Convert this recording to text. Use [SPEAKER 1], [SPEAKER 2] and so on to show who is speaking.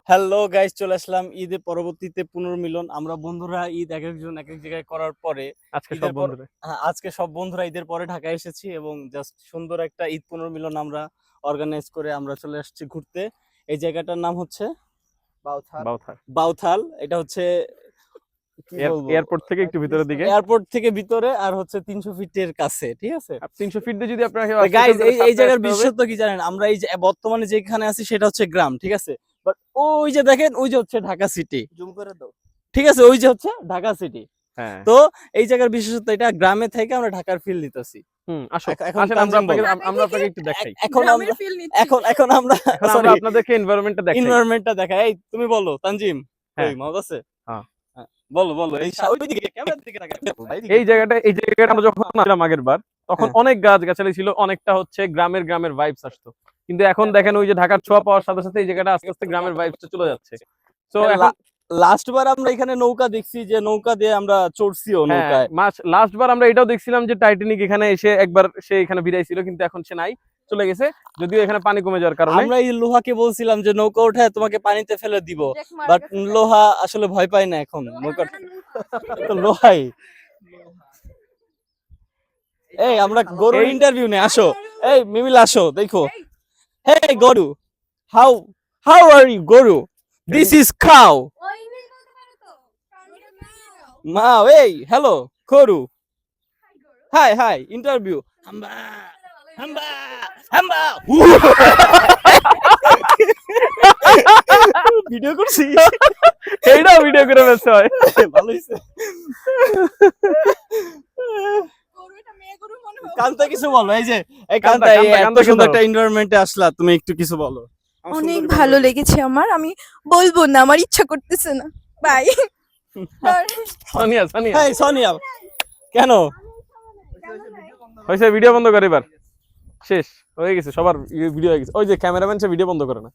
[SPEAKER 1] Hello guys, চলে আসলাম ঈদের পরবর্তীতে পুনর্মিলন। আমরা বন্ধুরা ঈদ এক একজন এক এক জায়গায় করার পরে আজকে সব বন্ধুরা ঈদের পরে ঢাকায় এসেছি এবং জাস্ট সুন্দর একটা ঈদ পুনর্মিলন আমরা অর্গানাইজ করে আমরা চলে আসছি ঘুরতে। এই জায়গাটার নাম হচ্ছে বাউথাল। এটা হচ্ছে
[SPEAKER 2] এয়ারপোর্ট থেকে একটু ভিতরের দিকে,
[SPEAKER 1] এয়ারপোর্ট থেকে ভিতরে, আর হচ্ছে 300 ফিটের কাছে। ঠিক আছে,
[SPEAKER 2] 300 ফিট দিয়ে যদি আপনারা
[SPEAKER 1] গাইস এই জায়গার বিশেষত্ব কি জানেন? আমরা এই যে বর্তমানে যেখানে আছি সেটা হচ্ছে গ্রাম, ঠিক আছে, বাট ওই যে দেখেন ওই যে হচ্ছে ঢাকা সিটি, জুম করে দাও, ঠিক আছে, ওই যে হচ্ছে ঢাকা সিটি।
[SPEAKER 2] হ্যাঁ,
[SPEAKER 1] তো এই জায়গার বিশেষত্ব এটা, গ্রামে থেকে আমরা ঢাকার ফিল নিতেছি।
[SPEAKER 2] আসলে আমরা আপনাকে একটু দেখাই।
[SPEAKER 1] এখন আমরা
[SPEAKER 2] আপনাদেরকে এনভায়রনমেন্টটা দেখাই।
[SPEAKER 1] এই তুমি বলো তানজিম,
[SPEAKER 2] হ্যাঁ।
[SPEAKER 1] ওই মজা আছে?
[SPEAKER 2] হ্যাঁ,
[SPEAKER 1] বলো ওইদিকে ক্যামেরার দিকে তাকাও।
[SPEAKER 2] এই জায়গাটা আমরা যখন আসলাম আগের বার, তখন অনেক গাছগাছালি ছিল, অনেকটা হচ্ছে গ্রামের ভাইবস আসতো। কিন্তু এখন দেখেন ওই যে ঢাকার ছোঁয়া পাওয়ার সাথে সাথে এই জায়গাটা আস্তে আস্তে গ্রামের ভাইবসটা চলে যাচ্ছে। তো
[SPEAKER 1] লাস্ট বার আমরা এখানে নৌকা দেখছি, যে নৌকা দিয়ে আমরা চড়ছিও নৌকায়।
[SPEAKER 2] লাস্ট বার আমরা এটাও দেখছিলাম যে টাইটানিক এখানে এসে একবার সে এখানে বিদায় ছিল, কিন্তু এখন সে নাই, চলে গেছে, যদিও এখানে পানি কমে যাওয়ার কারণে।
[SPEAKER 1] আমরা এই লোহাকে বলছিলাম যে নৌকা উঠায় তোমাকে পানিতে ফেলে দিব, বাট লোহা আসলে ভয় পায় না এখন নৌকা তো লোহাই। এই আমরা গরুর ইন্টারভিউ নে, আসো, এই মিমিল আসো, দেখো। হেই গরু, হাউ আর ইউ গরু? This is cow. মাও, এই হ্যালো গরু, হাই ইন্টারভিউ। হাম্বা হাম্বা হাম্বা। ভিডিও করছি,
[SPEAKER 2] এইটাও ভিডিও করে ফেলতে হয়।
[SPEAKER 1] ভালো হইছে। কান্তা কিছু বলো, এই যে এই কান্তা, এত সুন্দর একটা এনভায়রনমেন্টে আসলা, তুমি একটু কিছু বলো।
[SPEAKER 3] অনেক ভালো লেগেছে আমার, আমি বলবো না, আমার ইচ্ছা করতেছে না। বাই।
[SPEAKER 2] সোনিয়া
[SPEAKER 1] কেন
[SPEAKER 2] হয়েছে? ভিডিও বন্ধ করে, এবার শেষ হয়ে গেছে, সবার ভিডিও হয়ে গেছে। ওই যে ক্যামেরাম্যান সে ভিডিও বন্ধ করে না।